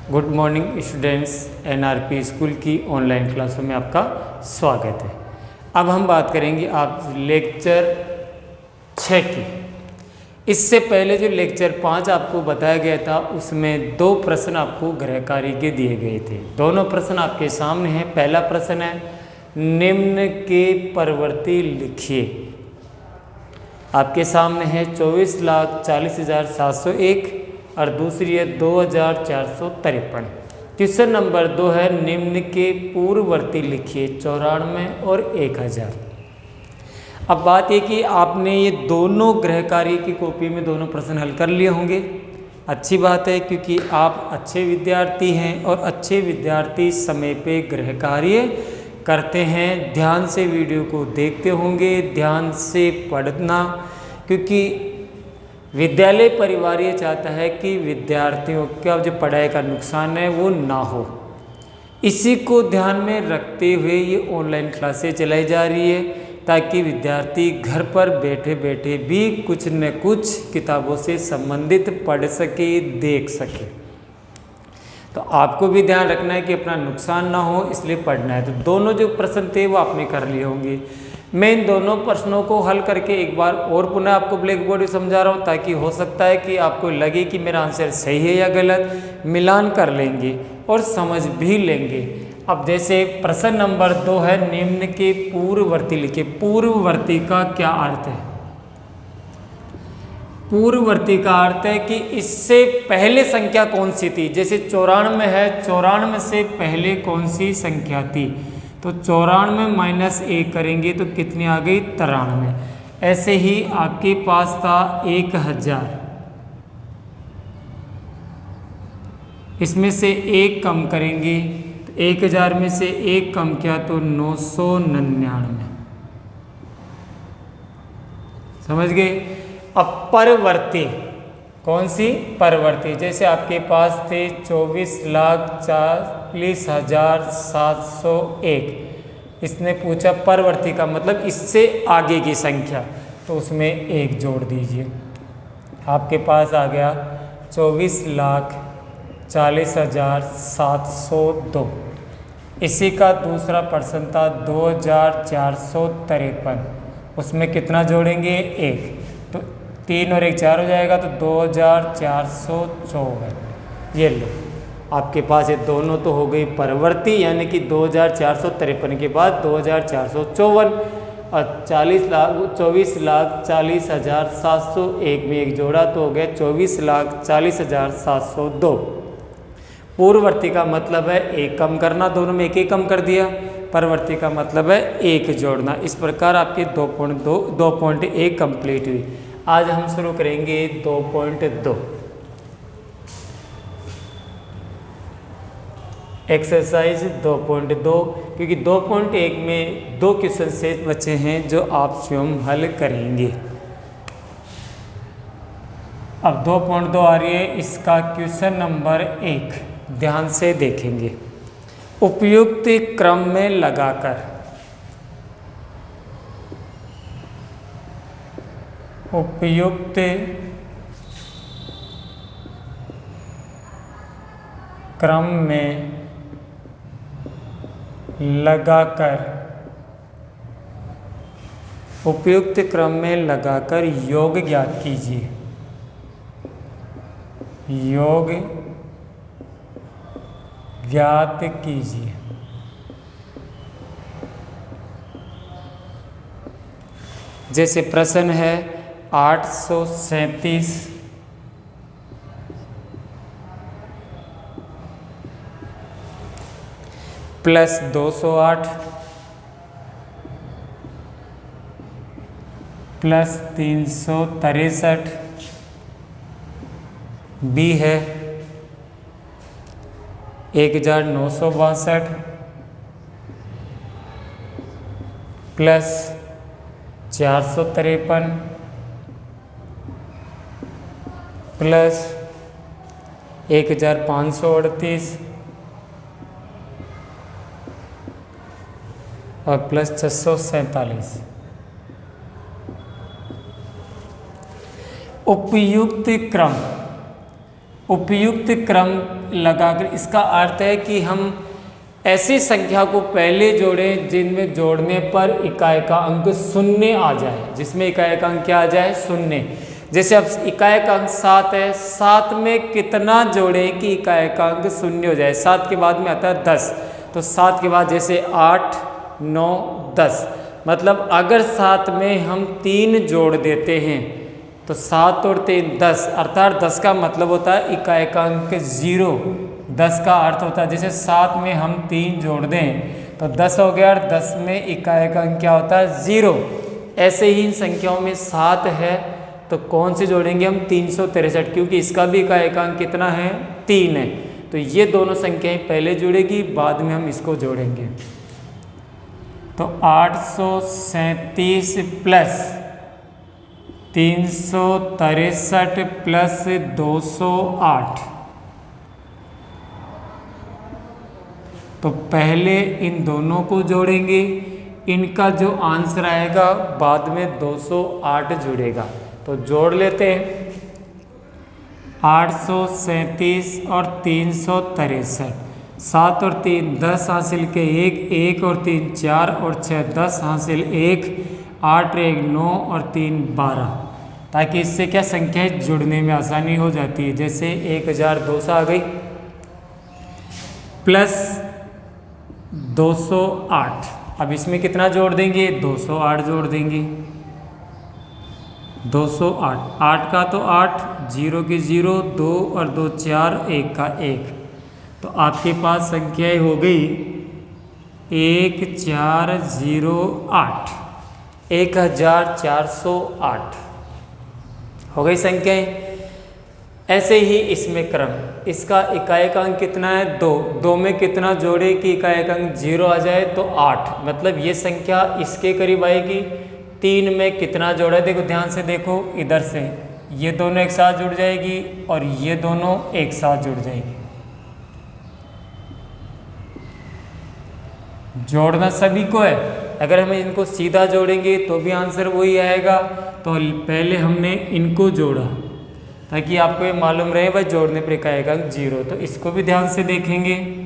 Good morning students, NRP school की online क्लासों में आपका स्वागत है। अब हम बात करेंगे आप लेक्चर 6 की। इससे पहले जो लेक्चर 5 आपको बताया गया था उसमें 2 प्रश्न आपको गृह कार्य के दिए गए थे। दोनों प्रश्न आपके सामने हैं। पहला प्रश्न है निम्न के परवर्ती लिखिए। आपके सामने है 24,40,701 और दूसरी है 2,453। क्वेश्चन नंबर 2 है निम्न के पूर्ववर्ती लिखिए 94 और 1000। अब बात ये कि आपने ये दोनों गृह कार्य की कॉपी में दोनों प्रश्न हल कर लिए होंगे। अच्छी बात है, क्योंकि आप अच्छे विद्यार्थी हैं और अच्छे विद्यार्थी समय पे गृह कार्य करते हैं। ध्यान से वीडियो को देखते होंगे, ध्यान से पढ़ना, क्योंकि विद्यालय परिवार ये चाहता है कि विद्यार्थियों का जो पढ़ाई का नुकसान है वो ना हो। इसी को ध्यान में रखते हुए ये ऑनलाइन क्लासें चलाई जा रही है, ताकि विद्यार्थी घर पर बैठे बैठे भी कुछ न कुछ किताबों से संबंधित पढ़ सके, देख सके। तो आपको भी ध्यान रखना है कि अपना नुकसान ना हो, इसलिए पढ़ना है। तो दोनों जो प्रश्न थे वो आपने कर लिए होंगे। मैं इन दोनों प्रश्नों को हल करके एक बार और पुनः आपको ब्लैक बोर्ड में समझा रहा हूँ, ताकि हो सकता है कि आपको लगे कि मेरा आंसर सही है या गलत। मिलान कर लेंगे और समझ भी लेंगे। अब जैसे प्रश्न नंबर 2 है निम्न के पूर्ववर्ती लिखिए। पूर्ववर्ती का क्या अर्थ है? पूर्ववर्ती का अर्थ है कि इससे पहले संख्या कौन सी थी। जैसे 94 है, 94 से पहले कौन सी संख्या थी? तो 94 माइनस 1 करेंगे तो कितनी आ गई? 93। ऐसे ही आपके पास था 1000, इसमें से 1 कम करेंगे तो 1000 में से 1 कम किया तो 999। समझ गए? अब परवर्ती कौन सी? परवर्ती। जैसे आपके पास थे 24,40,701, इसने पूछा परवर्ती का मतलब इससे आगे की संख्या, तो उसमें 1 जोड़ दीजिए। आपके पास आ गया 24,40,702। इसी का दूसरा प्रश्न था 2,453, उसमें कितना जोड़ेंगे? 1। तो 3 और 1 4 हो जाएगा, तो 2,454। ये लो, आपके पास ये दोनों तो हो गई परवर्ती, यानी कि 2,453 के बाद 2,454 और 24,40,701 में 1 जोड़ा तो हो गया 24,40,702। पूर्ववर्ती का मतलब है 1 कम करना, दोनों में 1 कम कर दिया। परवर्ती का मतलब है 1 जोड़ना। इस प्रकार आपके 2.1 कंप्लीट हुई। आज हम शुरू करेंगे 2.2 एक्सरसाइज 2.2, क्योंकि 2.1 में 2 क्वेश्चन शेष बचे हैं जो आप स्वयं हल करेंगे। अब 2.2 आ रही है, इसका क्वेश्चन नंबर 1 ध्यान से देखेंगे। उपयुक्त क्रम में लगाकर, उपयुक्त क्रम में लगाकर, उपयुक्त क्रम में लगाकर योग ज्ञात कीजिए। योग ज्ञात कीजिए। जैसे प्रश्न है 837 प्लस 208 प्लस 363, बी है 1962 प्लस 453 प्लस 1538 और प्लस 647। उपयुक्त क्रम लगाकर, इसका अर्थ है कि हम ऐसी संख्या को पहले जोड़ें जिनमें जोड़ने पर इकाई का अंक शून्य आ जाए, जिसमें इकाई का अंक क्या आ जाए, शून्य। जैसे अब इकाई का अंक 7 है, 7 में कितना जोड़ें कि इकाई का अंक शून्य हो जाए। 7 के बाद में आता है 10, तो 7 के बाद जैसे 8, 9, 10, मतलब अगर 7 में हम 3 जोड़ देते हैं तो 7 और 3 10, अर्थात 10 का मतलब होता है इकाई का अंक 0। 10 का अर्थ होता है जैसे 7 में हम 3 जोड़ दें तो 10 हो गया, और 10 में इकाई का अंक क्या होता है, 0। ऐसे ही इन संख्याओं में 7 है तो कौन से जोड़ेंगे हम, 363, क्योंकि इसका भी इकाई का अंक कितना है, 3 है। तो ये दोनों संख्याएं पहले जुड़ेगी, बाद में हम इसको जोड़ेंगे। तो 837 प्लस 363 प्लस 208, तो पहले इन दोनों को जोड़ेंगे, इनका जो आंसर आएगा बाद में 208 जुड़ेगा। तो जोड़ लेते हैं, 837 और 363, 7 और 3 10 हासिल के 1, 1 और 3 4 और 6 10 हासिल 1, 8 1 9 और 3 12, ताकि इससे क्या संख्याएं जुड़ने में आसानी हो जाती है। जैसे 1002 आ गई प्लस 208, अब इसमें कितना जोड़ देंगे, 208 जोड़ देंगे। 208, 8 का तो 8, 0 की 0, 2 और 2 4, 1 का 1, तो आपके पास संख्याएं हो गई 1408, 1408 हो गई संख्याएं। ऐसे ही इसमें क्रम, इसका इकाई का अंक कितना है, 2, 2 में कितना जोड़े कि इकाई का अंक 0 आ जाए, तो 8, मतलब ये संख्या इसके करीब आएगी। 3 में कितना जोड़ा है, देखो ध्यान से देखो, इधर से ये दोनों एक साथ जुड़ जाएगी और ये दोनों एक साथ जुड़ जाएगी। जोड़ना सभी को है, अगर हम इनको सीधा जोड़ेंगे तो भी आंसर वही आएगा। तो पहले हमने इनको जोड़ा ताकि आपको ये मालूम रहे भाई जोड़ने पर इकाई का अंक 0, तो इसको भी ध्यान से देखेंगे।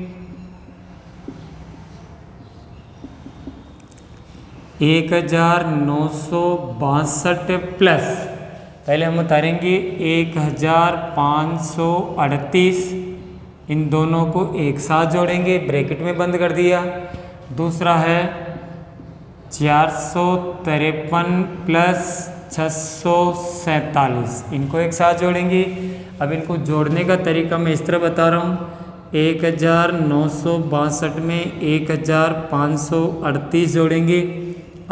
1962 प्लस, पहले हम उतारेंगे 1538, इन दोनों को एक साथ जोड़ेंगे, ब्रैकेट में बंद कर दिया। दूसरा है 453 प्लस 647, इनको एक साथ जोड़ेंगे। अब इनको जोड़ने का तरीका मैं इस तरह बता रहा हूँ, 1962 में 1538 जोड़ेंगे,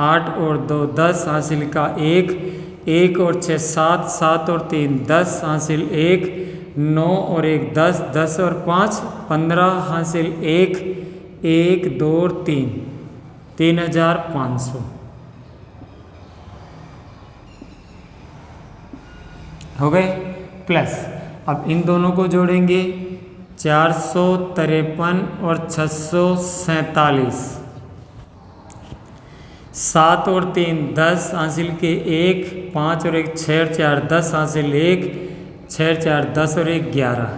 8 और 2 10 हासिल का 1, 1 और 6 7, 7 और 3 10 हासिल 1, 9 और 1 10, 10 और 5 15 हासिल 1, 1 2 और 3 3500 हो गए। प्लस अब इन दोनों को जोड़ेंगे, 453 और 647, 7 और 3 10 हासिल के 1, 5 और 1 6 और 4 10 हासिल 1, 6 4 10 और 1 11,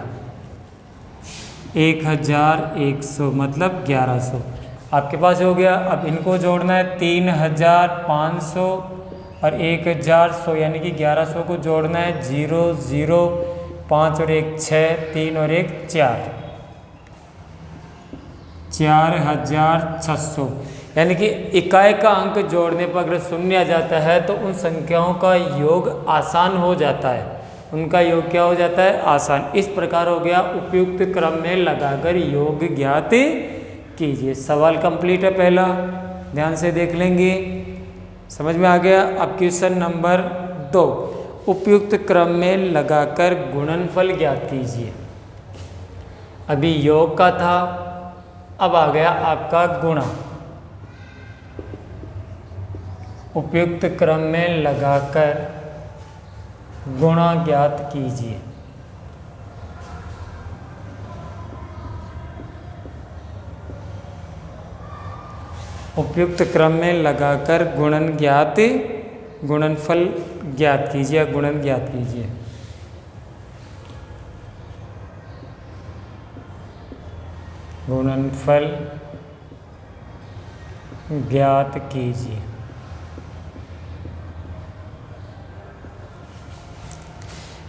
1100 मतलब 1100 आपके पास हो गया। अब इनको जोड़ना है 3500 और 1100, यानी कि 1100 को जोड़ना है 0 0, 5 और 1 6, 3 और 1 4, 4600, यानी कि इकाई का अंक जोड़ने पर अगर शून्य आ जाता है तो उन संख्याओं का योग आसान हो जाता है, उनका योग क्या हो जाता है, आसान। इस प्रकार हो गया उपयुक्त क्रम में लगाकर योग ज्ञात कीजिए। सवाल कंप्लीट है पहला, ध्यान से देख लेंगे, समझ में आ गया। अब क्वेश्चन नंबर 2, उपयुक्त क्रम में लगाकर गुणनफल ज्ञात कीजिए। अभी योग का था, अब आ गया आपका गुणा। उपयुक्त क्रम में लगाकर गुणा ज्ञात कीजिए। उपयुक्त क्रम में लगाकर गुणनफल ज्ञात कीजिए, गुणन ज्ञात कीजिए। गुणनफल ज्ञात कीजिए।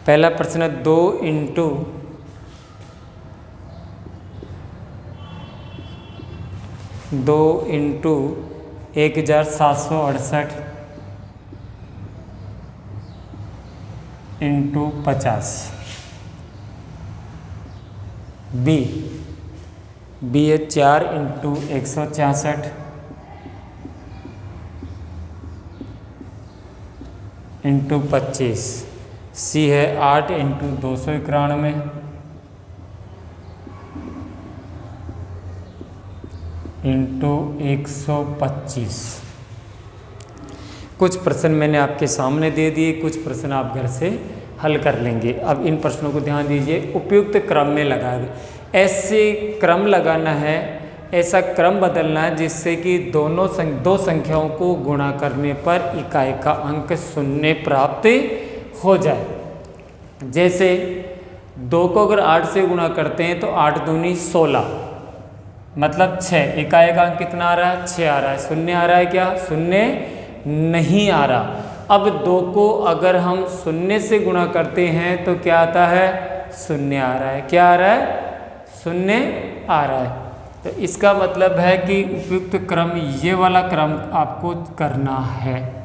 पहला प्रश्न 2 इंटू 1768 इंटू 50। बी है 4 इंटू 166 इंटू 25। सी है 8 इंटू 291 इंटू 125। कुछ प्रश्न मैंने आपके सामने दे दिए, कुछ प्रश्न आप घर से हल कर लेंगे। अब इन प्रश्नों को ध्यान दीजिए, उपयुक्त क्रम में लगा दे। ऐसे क्रम लगाना है, ऐसा क्रम बदलना है जिससे कि दो संख्याओं को गुणा करने पर इकाई का अंक शून्य प्राप्त हो जाए। जैसे 2 को अगर 8 से गुणा करते हैं तो 8 दूनी 16 मतलब 6। इकाई का अंक कितना आ रहा है? 6 आ रहा है। शून्य आ रहा है क्या? शून्य नहीं आ रहा। अब 2 को अगर हम शून्य से गुणा करते हैं तो क्या आता है? शून्य आ रहा है। क्या आ रहा है? शून्य आ रहा है। तो इसका मतलब है कि उपयुक्त क्रम ये वाला क्रम आपको करना है।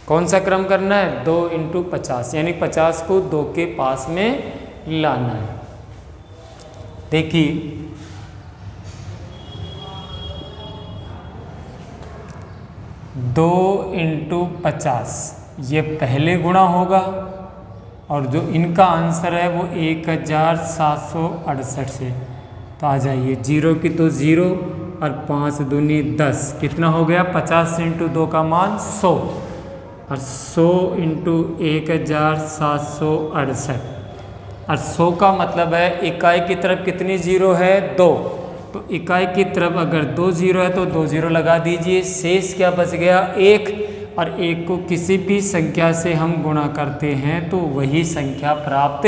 कौन सा क्रम करना है? 2 इंटू 50, यानी 50 को 2 के पास में लाना है। देखिए 2 इंटू 50 ये पहले गुणा होगा और जो इनका आंसर है वो 1768 से। तो आ जाइए, 0 की तो 0 और 5 दूनी 10, कितना हो गया? 50 इंटू 2 का मान 100 और 100 इंटू 1768। और 100 का मतलब है इकाई की तरफ कितनी 0 है? 2। तो इकाई की तरफ अगर 2 0 है तो 2 0 लगा दीजिए। शेष क्या बच गया? 1। और 1 को किसी भी संख्या से हम गुणा करते हैं तो वही संख्या प्राप्त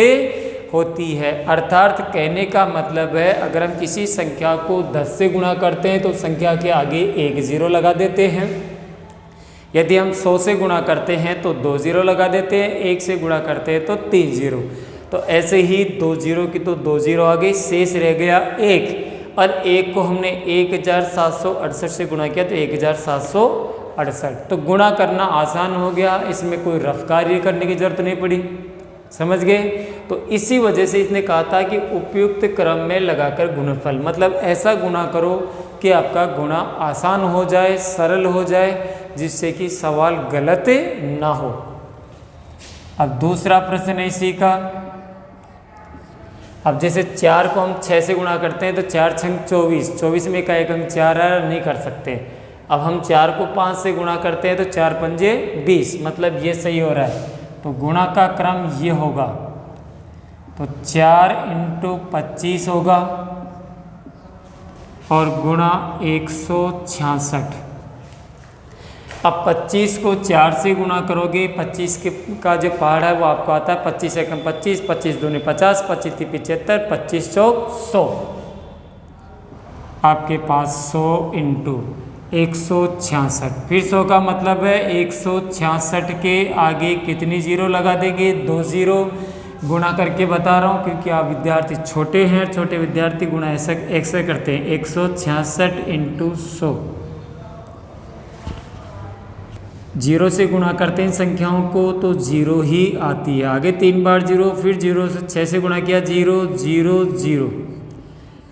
होती है। अर्थात कहने का मतलब है अगर हम किसी संख्या को 10 से गुणा करते हैं तो संख्या के आगे 1 0 लगा देते हैं। यदि हम 100 से गुणा करते हैं तो 2 0 लगा देते हैं, 1 से गुणा करते हैं तो 3 0। तो ऐसे ही 2 0 की तो 2 0 आ गई, शेष रह गया 1। और 1 को हमने 1768 से गुणा किया तो 1768। तो गुणा करना आसान हो गया, इसमें कोई रफ कार्य करने की जरूरत नहीं पड़ी। समझ गए? तो इसी वजह से इसने कहा था कि उपयुक्त क्रम में लगाकर गुणनफल, मतलब ऐसा गुणा करो कि आपका गुणा आसान हो जाए, सरल हो जाए, जिससे कि सवाल गलत ना हो। अब दूसरा प्रश्न है इसी का। अब जैसे 4 को हम 6 से गुणा करते हैं तो 4 छंग 24, 24 में का एक अंक 4 नहीं कर सकते। अब हम 4 को 5 से गुणा करते हैं तो 4 पंजे 20, मतलब ये सही हो रहा है। तो गुणा का क्रम ये होगा, तो 4 इंटू 25 होगा और गुणा 166। अब 25 को 4 से गुणा करोगे, 25 का जो पहाड़ है वो आपको आता है 25 एकम 25, 25 दूनी 50, 25 ती 75, 25 चौक 100। आपके पास 100 इंटू 166। फिर 100 का मतलब है 166 के आगे कितनी 0 लगा देंगे? 2 0। गुणा करके बता रहा हूँ क्योंकि आप विद्यार्थी छोटे हैं, छोटे विद्यार्थी गुणा ऐसे करते हैं। 166 इंटू 100, 0 से गुणा करते हैं संख्याओं को तो 0 ही आती है। आगे 3 बार 0, फिर 0 से 6 से गुणा किया 0 0 0,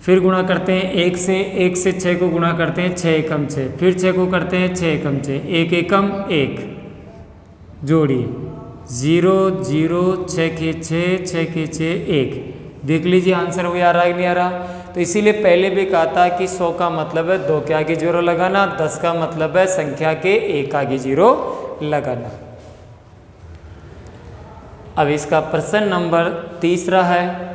फिर गुणा करते हैं 1 से 6 को गुणा करते हैं 6 एकम 6, फिर 6 को करते हैं 6 एकम 6, 1 एकम 1, जोड़िए 0 0 6 के 6 6 के 6 1। देख लीजिए आंसर वो आ रहा है कि नहीं आ रहा। तो इसीलिए पहले भी कहा था कि 100 का मतलब है 2 के आगे 0 लगाना, 10 का मतलब है संख्या के 1 आगे 0 लगाना। अब इसका प्रश्न नंबर 3 है।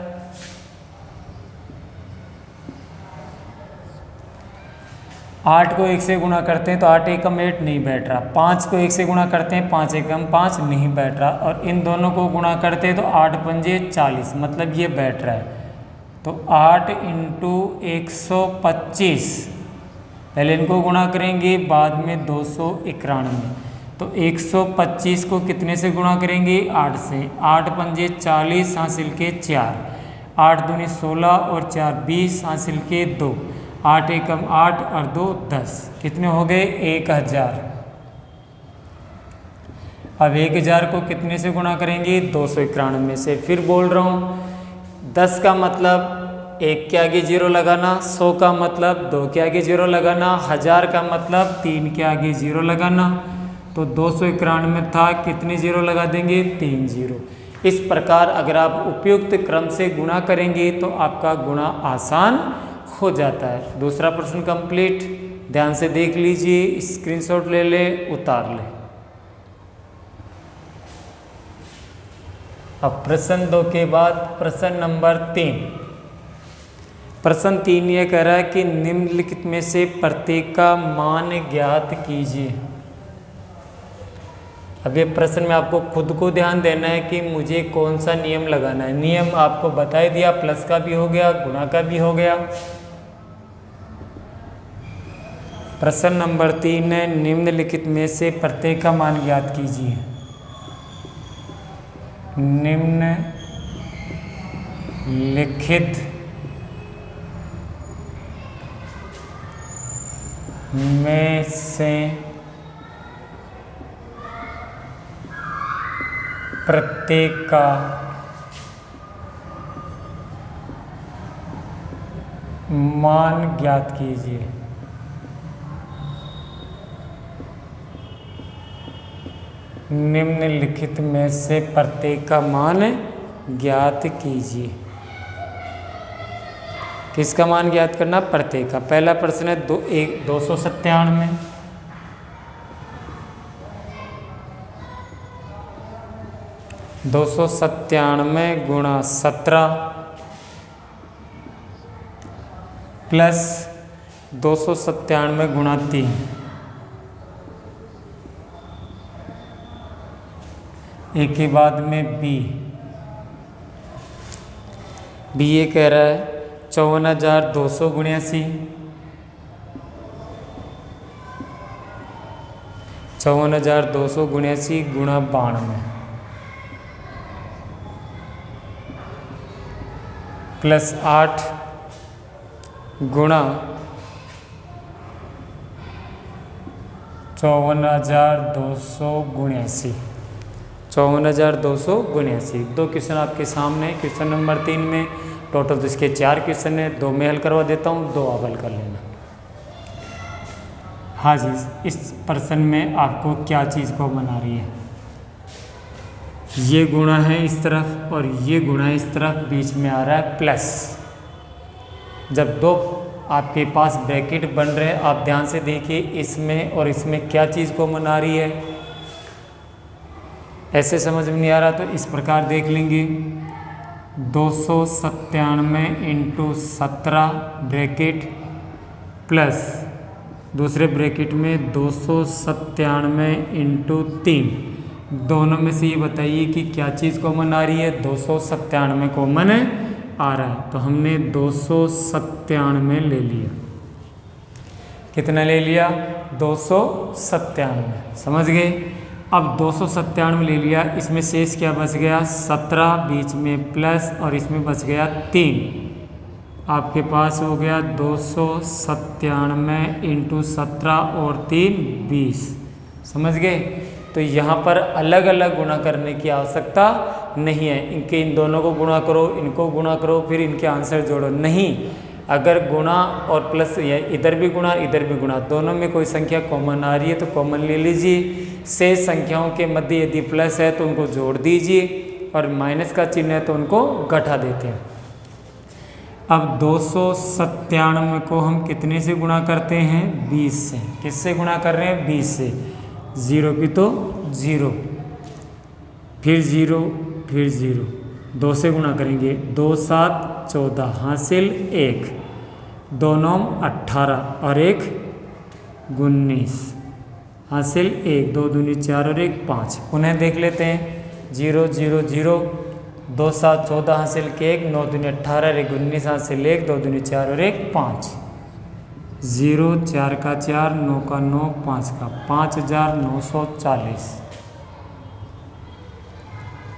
8 को 1 से गुणा करते हैं तो 8 एकम 8 नहीं बैठ रहा। 5 को 1 से गुणा करते हैं 5 एकम 5 नहीं बैठ रहा। और इन दोनों को गुणा करते हैं तो 8 पंजे 40, मतलब ये बैठ रहा है। तो 8 इंटू 125, पहले इनको गुणा करेंगे, बाद में 291। तो 125 को कितने से गुणा करेंगे? 8 से। 8 पंजे 40, हासिल के 4, 8 दूनी 16 और 4 20, हासिल के 2, 8 एकम 8 और 2 10, कितने हो गए? 1000। अब 1000 को कितने से गुणा करेंगे? 291 से। फिर बोल रहा हूँ 10 का मतलब 1 के आगे 0 लगाना, 100 का मतलब 2 के आगे 0 लगाना, 1000 का मतलब 3 के आगे 0 लगाना। तो 291 था, कितने 0 लगा देंगे? 3 0। इस प्रकार अगर आप उपयुक्त क्रम से गुणा करेंगे तो आपका गुणा आसान हो जाता है। दूसरा प्रश्न कंप्लीट, ध्यान से देख लीजिए, स्क्रीनशॉट ले ले, उतार ले। अब प्रश्न 2 के बाद प्रश्न नंबर 3। प्रश्न 3 ये कह रहा है कि निम्नलिखित में से प्रत्येक का मान ज्ञात कीजिए। अब ये प्रश्न में आपको खुद को ध्यान देना है कि मुझे कौन सा नियम लगाना है। नियम आपको बता ही दिया, प्लस का भी हो गया, गुणा का भी हो गया। प्रश्न नंबर 3 है, निम्नलिखित में से प्रत्येक का मान ज्ञात कीजिए। निम्नलिखित में से प्रत्येक का मान ज्ञात कीजिए। निम्नलिखित में से प्रत्येक का मान ज्ञात कीजिए। किसका मान ज्ञात करना? प्रत्येक का। पहला प्रश्न है 297, 297 गुणा 17 प्लस 297 गुणा 3, एक के बाद में बी ये कह रहा है 54,279, 54,279 गुणा 92 प्लस 8 गुणा 54,279, 54,279। 2 क्वेश्चन आपके सामने। क्वेश्चन नंबर 3 में टोटल तो इसके 4 क्वेश्चन है, 2 में हल करवा देता हूँ, 2 आप हल कर लेना। हाँ जी, इस प्रश्न में आपको क्या चीज़ को बना रही है? ये गुणा है इस तरफ और ये गुणा इस तरफ, बीच में आ रहा है प्लस। जब 2 आपके पास ब्रैकेट बन रहे हैं, आप ध्यान से देखिए इसमें और इसमें क्या चीज़ को बना रही है। ऐसे समझ में नहीं आ रहा तो इस प्रकार देख लेंगे। 297 इंटू 17 ब्रैकेट प्लस दूसरे ब्रैकेट में 297 इंटू 3, दोनों में से ये बताइए कि क्या चीज़ कॉमन आ रही है? 297 कॉमन आ रहा है, तो हमने 297 ले लिया। कितना ले लिया? 297, समझ गए। अब 297 ले लिया, इसमें शेष क्या बच गया? 17, बीच में प्लस और इसमें बच गया 3। आपके पास हो गया 297 इंटू 17 और 3 20, समझ गए। तो यहाँ पर अलग अलग गुणा करने की आवश्यकता नहीं है। इनके इन दोनों को गुणा करो, इनको गुणा करो, फिर इनके आंसर जोड़ो, नहीं। अगर गुणा और प्लस या इधर भी गुणा इधर भी गुणा, दोनों में कोई संख्या कॉमन आ रही है तो कॉमन ले लीजिए। शेष संख्याओं के मध्य यदि प्लस है तो उनको जोड़ दीजिए और माइनस का चिन्ह है तो उनको घटा देते हैं। अब 297 को हम कितने से गुणा करते हैं? 20 से। किससे गुणा कर रहे हैं? 20 से। 0 की तो 0, फिर 0, फिर 0, 2 से गुणा करेंगे, 2 7 14, हासिल 1, 2 9 18 और 1 19, हासिल 1, 2 दूनी 4 और 1 5। पुनः देख लेते हैं 0 0 0, 2 7 14 हासिल के 1, 9 दूनी 18, 1 19 हासिल 1, 2 दूनी 4 और 1 5, 0 4 का 4, 9 का 9, 5 का 5940,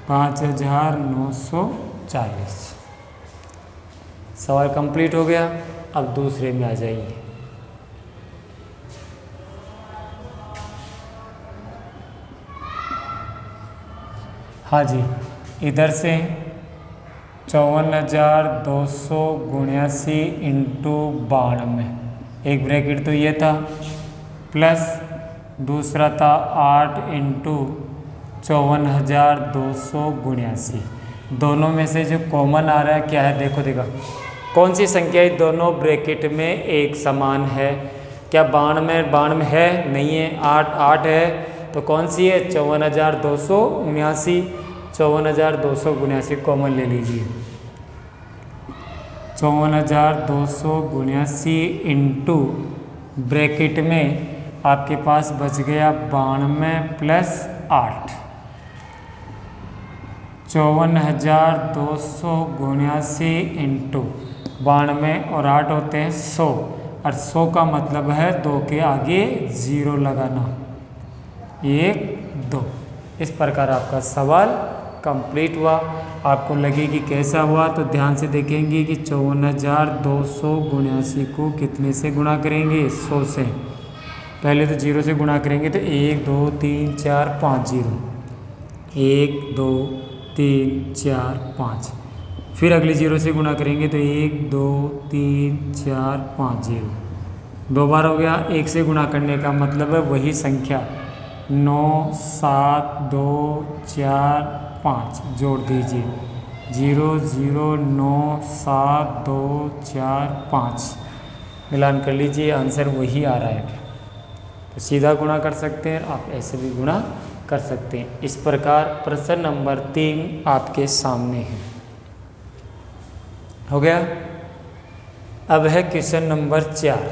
5940। सवाल कंप्लीट हो गया। अब दूसरे में आ जाइए। हाँ जी, इधर से 54,200 × इंटू 92, एक ब्रैकेट तो ये था, प्लस दूसरा था 8 इंटू 54,200 × दोनों में से जो कॉमन आ रहा है क्या है, देखो कौन सी संख्या है दोनों ब्रैकेट में एक समान है? क्या 92 है? नहीं है। 8 है, तो कौन सी है? 54,279, 54,279 कॉमन ले लीजिए। 54,279 इंटू ब्रैकेट में आपके पास बच गया 92 प्लस 8, 54,279 इंटू 92 और 8 होते हैं 100, और 100 का मतलब है 2 के आगे 0 लगाना, 1 2। इस प्रकार आपका सवाल कंप्लीट हुआ। आपको लगे कि कैसा हुआ, तो ध्यान से देखेंगे कि 54,279 को कितने से गुणा करेंगे? 100 से। पहले तो 0 से गुणा करेंगे तो 1 2 3 4 5 0, 1 2 3 4 5। फिर अगले 0 से गुणा करेंगे तो 1 2 3 4 5 0, 2 बार हो गया। 1 से गुणा करने का मतलब है वही संख्या 9 7 2 4 5 जोड़ दीजिए, 0 0 9 7 2 4 5 मिलान कर लीजिए, आंसर वही आ रहा है। तो सीधा गुणा कर सकते हैं, आप ऐसे भी गुणा कर सकते हैं। इस प्रकार प्रश्न नंबर 3 आपके सामने है। हो गया। अब है क्वेश्चन नंबर 4।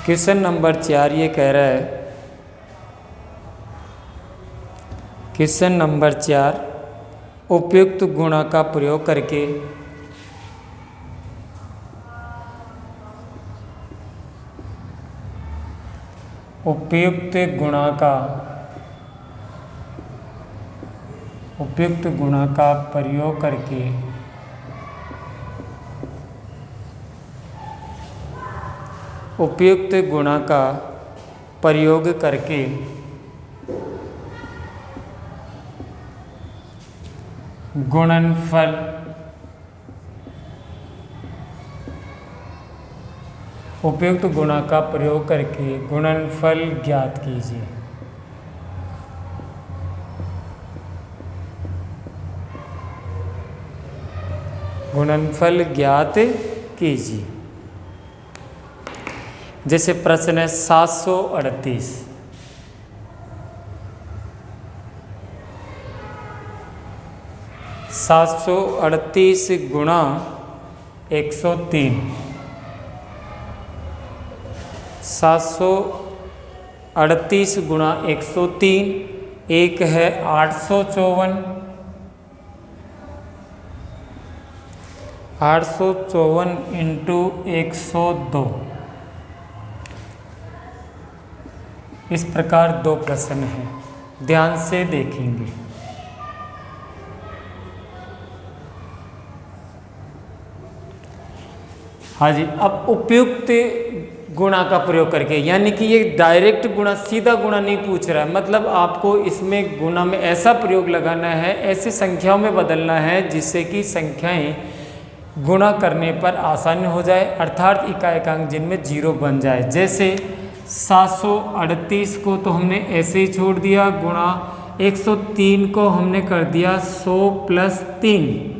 क्वेश्चन नंबर 4 ये कह रहा है, क्वेश्चन नंबर 4 उपयुक्त गुणा का प्रयोग करके उपयुक्त गुणा का प्रयोग करके उपयुक्त गुणा का प्रयोग करके गुणनफल उपयुक्त गुणा का प्रयोग करके गुणनफल ज्ञात कीजिए। गुणनफल ज्ञात कीजिए। जैसे प्रश्न है 738, 738 गुणा 103, 738 गुणा 103, एक है 854, 854 इंटू 102। इस प्रकार दो प्रश्न हैं, ध्यान से देखेंगे। हाँ जी, अब उपयुक्त गुणा का प्रयोग करके, यानी कि ये डायरेक्ट गुणा, सीधा गुणा नहीं पूछ रहा है, मतलब आपको इसमें गुणा में ऐसा प्रयोग लगाना है, ऐसी संख्याओं में बदलना है जिससे कि संख्याएं गुणा करने पर आसानी हो जाए, अर्थात इकाएकांक जिनमें 0 बन जाए। जैसे 738 को तो हमने ऐसे ही छोड़ दिया, गुणा 103 को हमने कर दिया 100 + 3।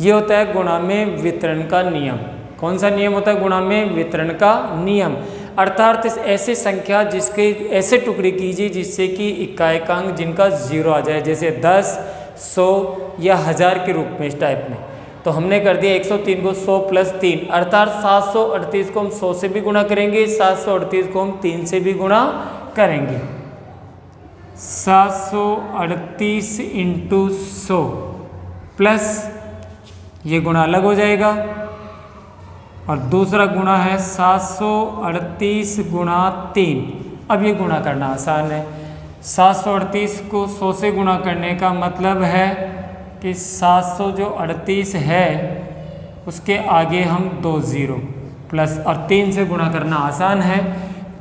ये होता है गुणा में वितरण का नियम। कौन सा नियम होता है गुणा में? वितरण का नियम। अर्थात ऐसे संख्या जिसके ऐसे टुकड़े कीजिए जिससे कि इकाएकांक जिनका 0 आ जाए, जैसे 10, 100 या 1000 के रूप में, इस टाइप में। तो हमने कर दिया 103 को 100 + 3, अर्थात 738 को हम 100 से भी गुणा करेंगे, 738 को हम 3 से भी गुणा करेंगे। 738 × 100 प्लस ये गुणा अलग हो जाएगा, और दूसरा गुणा है 738 × 3। अब ये गुणा करना आसान है। 738 को 100 से गुणा करने का मतलब है कि 738 है उसके आगे हम 2 0 प्लस, और 3 से गुणा करना आसान है।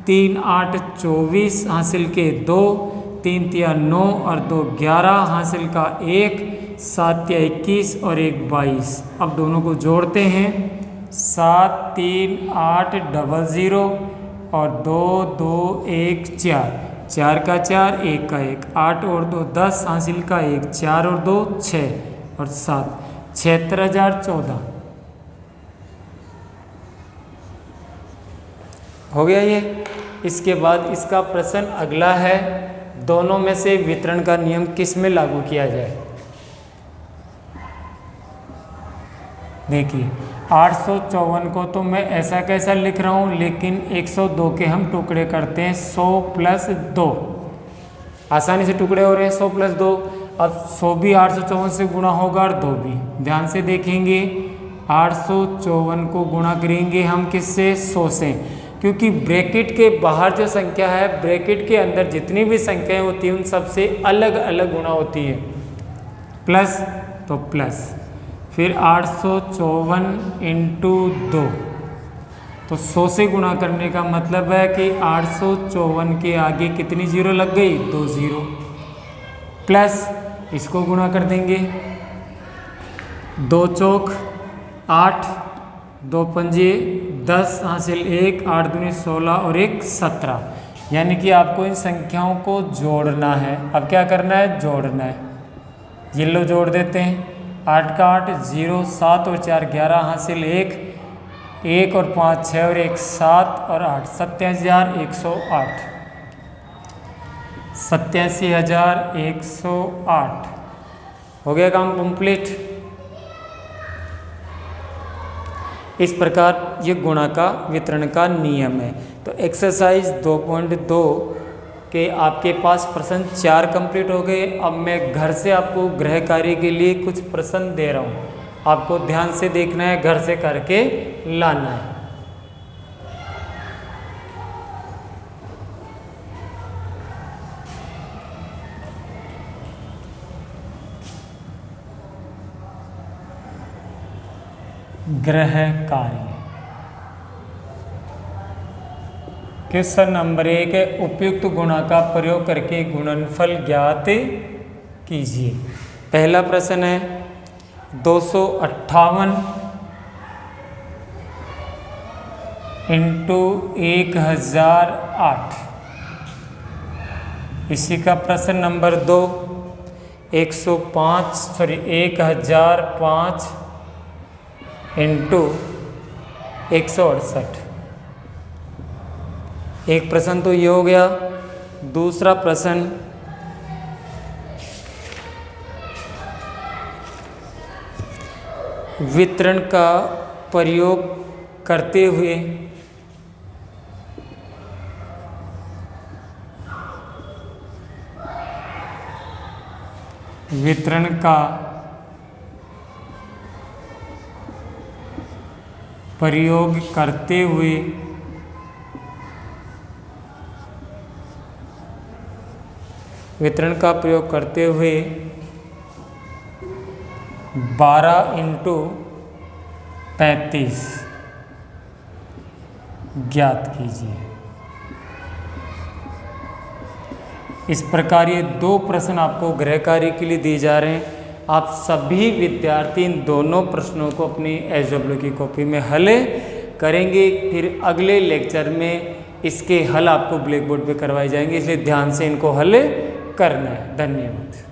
3 8 24 हासिल के 2, 3 3 9 और 2 11 हासिल का 1, 7 21 और 1 22। अब दोनों को जोड़ते हैं। 7 3 8 00 और 2 2 1 4, 4 का 4, 1 का 1, 8 और 2 10 हासिल का 1, 4 और 2 6 और 7, 76014 हो गया ये। इसके बाद इसका प्रश्न अगला है, दोनों में से वितरण का नियम किस में लागू किया जाए। देखिए 854 को तो मैं ऐसा कैसा लिख रहा हूँ, लेकिन 102 के हम टुकड़े करते हैं 100 + 2, आसानी से टुकड़े हो रहे हैं 100 + 2। अब 100 भी 854 से गुणा होगा और 2 भी। ध्यान से देखेंगे 854 को गुणा करेंगे हम किससे, 100 से, क्योंकि ब्रैकेट के बाहर जो संख्या है, ब्रैकेट के अंदर जितनी भी संख्याएं होती हैं उन सबसे अलग अलग गुणा होती है। प्लस तो प्लस, फिर 854 × 2, तो 100 से गुणा करने का मतलब है कि 854 के आगे कितनी 0 लग गई, 2 0, प्लस इसको गुणा कर देंगे। 2 चौक 8, 2 पंजे 10 हासिल 1, 8 दूनी 16 और 1 17। यानी कि आपको इन संख्याओं को जोड़ना है। अब क्या करना है, जोड़ना है। ये लो जोड़ देते हैं। 8 का 8 0, 7 और 4 11 हासिल 1, 1 और 5 6 और 1 7 और 8 87108, 87108 हो गया काम कंप्लीट। इस प्रकार ये गुणा का वितरण का नियम है। तो एक्सरसाइज 2.2 के आपके पास प्रश्न 4 कंप्लीट हो गए। अब मैं घर से आपको गृह कार्य के लिए कुछ प्रश्न दे रहा हूँ, आपको ध्यान से देखना है, घर से करके लाना है। गृह कार्य क्वेश्चन नंबर 1 है, उपयुक्त गुणा का प्रयोग करके गुणनफल ज्ञात कीजिए। पहला प्रश्न है 258 × 1008। इसी का प्रश्न नंबर 2 1005 × 168। एक प्रश्न तो ये हो गया। दूसरा प्रश्न वितरण का प्रयोग करते हुए वितरण का प्रयोग करते हुए वितरण का प्रयोग करते हुए 12 × 35 ज्ञात कीजिए। इस प्रकार ये 2 प्रश्न आपको गृह कार्य के लिए दिए जा रहे हैं। आप सभी विद्यार्थी इन दोनों प्रश्नों को अपनी SW की कॉपी में हल करेंगे। फिर अगले लेक्चर में इसके हल आपको ब्लैक बोर्ड पे करवाए जाएंगे, इसलिए ध्यान से इनको हल करना है। धन्यवाद।